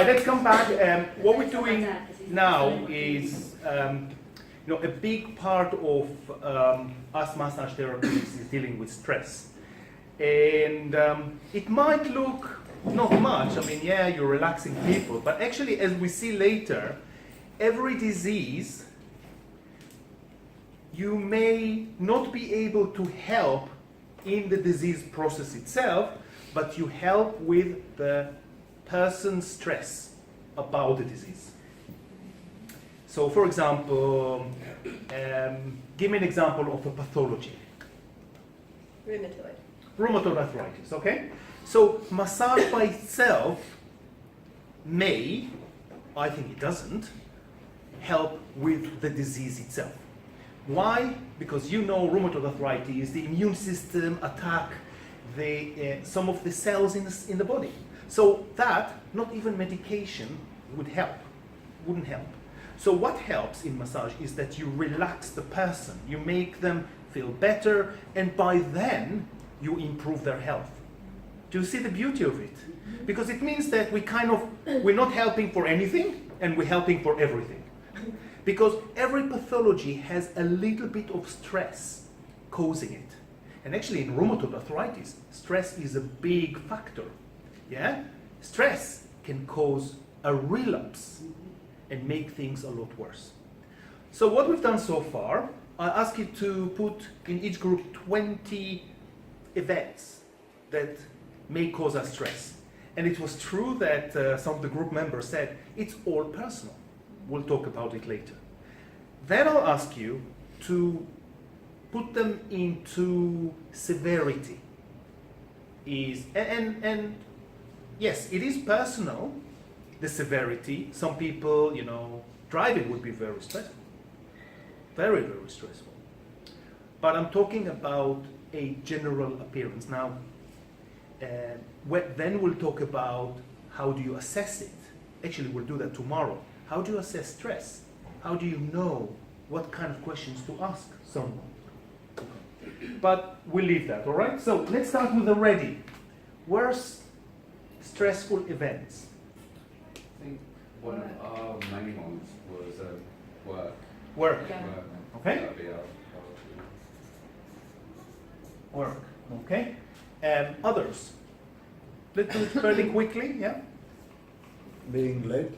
But let's come back. What we're doing now is, a big part of us massage therapists is dealing with stress. And it might look not much. I mean, yeah, you're relaxing people. But actually, as we see later, every disease, you may not be able to help in the disease process itself, but you help with the person's stress about the disease. So, for example, give me an example of a pathology. Rheumatoid arthritis, okay? So, massage by itself may, I think it doesn't, help with the disease itself. Why? Because rheumatoid arthritis, the immune system attack some of the cells in the body. So that, not even medication wouldn't help. So what helps in massage is that you relax the person, you make them feel better, and by then you improve their health. Do you see the beauty of it? Because it means that we're not helping for anything, and we're helping for everything. Because every pathology has a little bit of stress causing it. And actually in rheumatoid arthritis, stress is a big factor. Yeah? Stress can cause a relapse and make things a lot worse. So what we've done so far, I ask you to put in each group 20 events that may cause us stress. And it was true that some of the group members said, it's all personal. We'll talk about it later. Then I'll ask you to put them into severity. And yes, it is personal, the severity. Some people, driving would be very stressful. Very, very stressful. But I'm talking about a general appearance. Now, then we'll talk about how do you assess it. Actually, we'll do that tomorrow. How do you assess stress? How do you know what kind of questions to ask someone? But we'll leave that, all right? So let's start with the ready. Worst stressful events. I think one of our main ones was work. Work. Yeah. Okay. That'd be our Work. Okay. Others. Let's do it fairly quickly, yeah? Being late.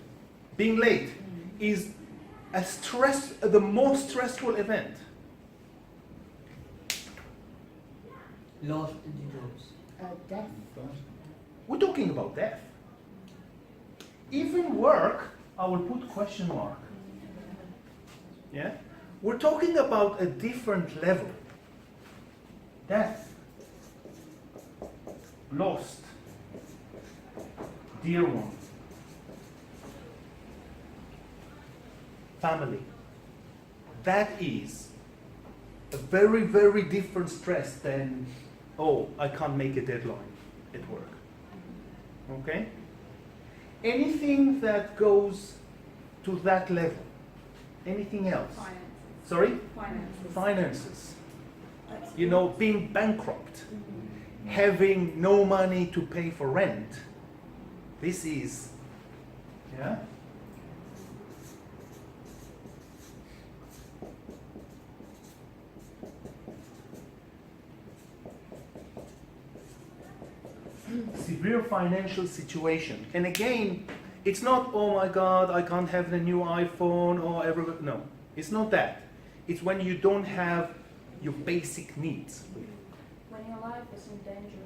Being late is the most stressful event. Lost in jobs. Death. We're talking about death. Even work, I will put question mark. Yeah? We're talking about a different level. Death. Lost. Dear one. Family. That is a very, very different stress than, I can't make a deadline at work. Okay? Anything that goes to that level. Anything else? Finances. Sorry? Finances. Finances. Being bankrupt. Having no money to pay for rent. This is, yeah? Severe financial situation. And again, it's not, oh my God, I can't have the new iPhone or everybody. No, it's not that. It's when you don't have your basic needs. When your life is in danger.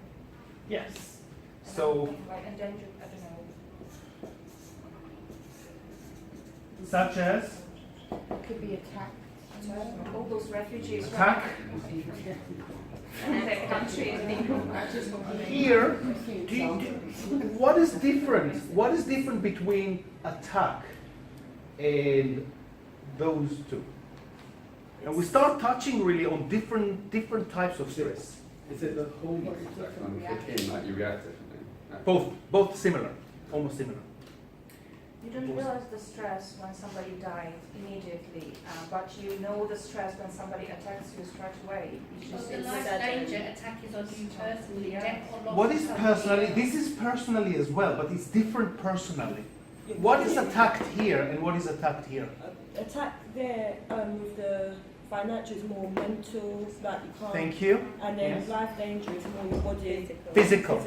Yes. And So, like endangered, I don't know. such as Could be attacked. All those refugees. attack. And their country is being Here, what is different? What is different between attack and those two? And we start touching really on different types of stress. Is it the hormone that kind of kick in, like you react differently? Both similar, almost similar. You don't realize the stress when somebody dies immediately, but you know the stress when somebody attacks you straight away. You Well, just the it's life sudden. danger attack is on you personally, Yeah. death or loss What of is somebody personally? else. This is personally as well, but it's different personally. what is attacked here and what is attacked here? Attack there with the financial is more mental, like you can't. Thank you. And then Yes. life danger is more your body. Physical.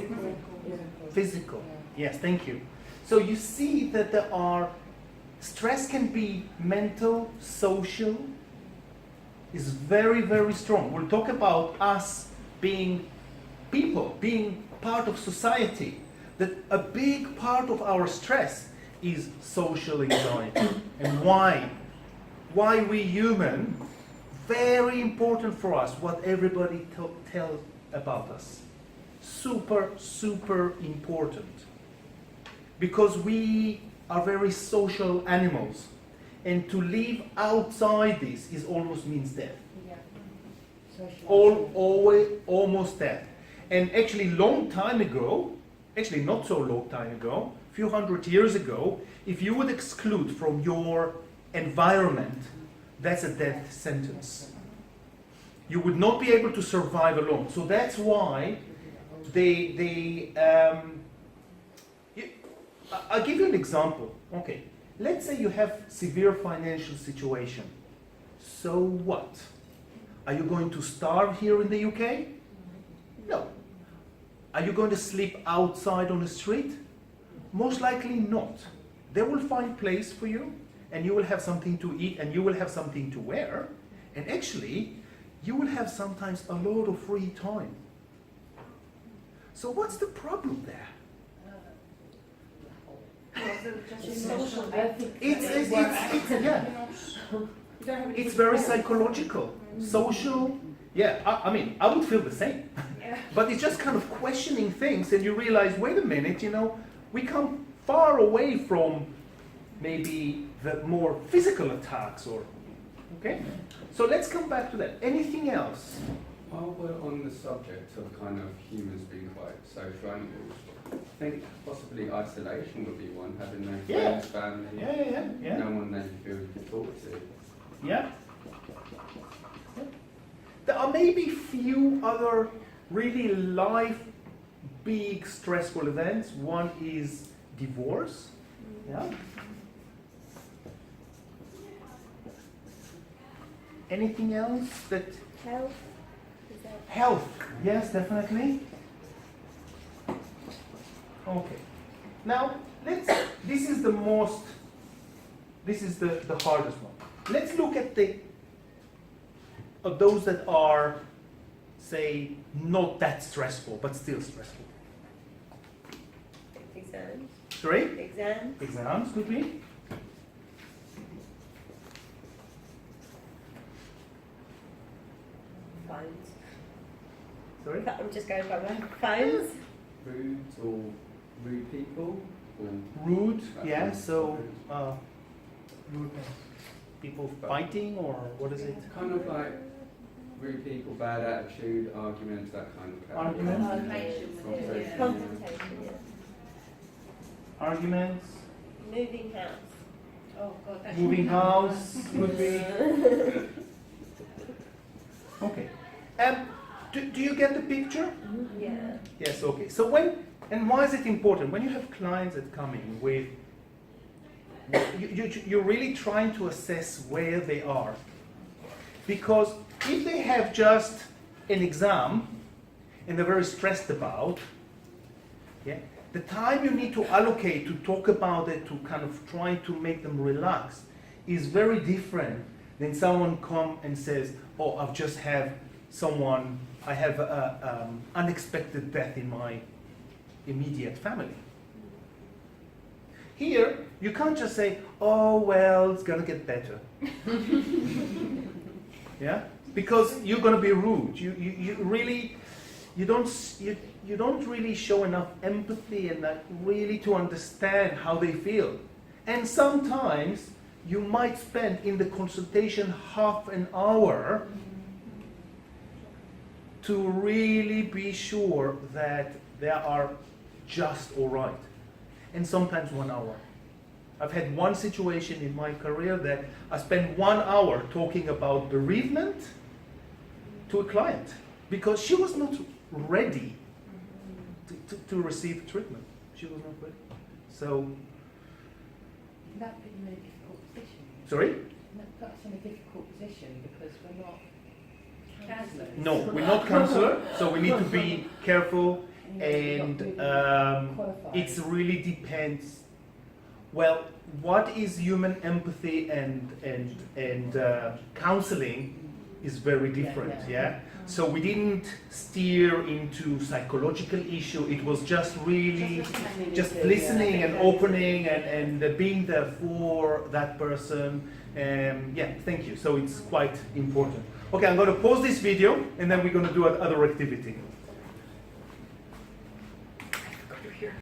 Yeah. Physical. Yes, thank you. So you see that there are, stress can be mental, social, is very, very strong. We'll talk about us being people, being part of society, that a big part of our stress is social anxiety. And why? Why we human, very important for us what everybody tells about us. Super, super important. Because we are very social animals. And to live outside this is almost means death. Almost death. And actually long time ago, actually not so long time ago, a few hundred years ago, if you would exclude from your environment, that's a death sentence. You would not be able to survive alone. So that's why I'll give you an example. Okay, let's say you have severe financial situation. So what? Are you going to starve here in the UK? No. Are you going to sleep outside on the street? Most likely not. They will find place for you, and you will have something to eat, and you will have something to wear, and actually, you will have sometimes a lot of free time. So what's the problem there? It's very psychological, social. Yeah, I mean, I would feel the same. But it's just kind of questioning things, and you realize, wait a minute, we come far away from maybe the more physical attacks, or okay. So let's come back to that. Anything else? While we're on the subject of kind of humans being quite social animals, I think possibly isolation would be one, having no friends, family, Yeah. no one that you feel you can talk to. Yeah. There are maybe few other really life big stressful events. One is divorce. Yeah. Anything else that Health. health? Yes, definitely. Okay. Now this is the hardest one. Let's look at those that are, say, not that stressful, but still stressful. Exams. Sorry? Exams. Exams could be. Phones. Sorry? I'm just going by my phones. Rude or rude people? Or Rude, that yeah, kind of so rude. people fighting, or what is it? Kind of like rude people, bad attitude, arguments, that kind of character. Arguments? Confrontation. Confrontation, yeah. Arguments, Moving house. Oh, God. moving house could be. Okay. Do you get the picture? Yeah. Yes, okay. So and why is it important? When you have clients that come in with, you're really trying to assess where they are. Because if they have just an exam and they're very stressed about, the time you need to allocate to talk about it, to kind of try to make them relax, is very different than someone come and says, oh, I have unexpected death in my immediate family. Here, you can't just say, oh, well, it's gonna get better. Yeah? Because you're gonna be rude. You don't really show enough empathy and that really to understand how they feel. And sometimes you might spend in the consultation half an hour to really be sure that they are just all right. And sometimes 1 hour. I've had one situation in my career that I spent 1 hour talking about bereavement to a client because she was not ready to receive treatment. She was not ready. So that put you in a difficult position? Sorry? Wouldn't that put us in a difficult position because we're not counsellors? No, we're not counselor, so we need to be careful, and it really depends. Well, what is human empathy and counseling is very different, yeah? So we didn't steer into psychological issue, it was just really just listening and opening and being there for that person. Yeah, thank you. So it's quite important. Okay, I'm going to pause this video and then we're going to do another activity.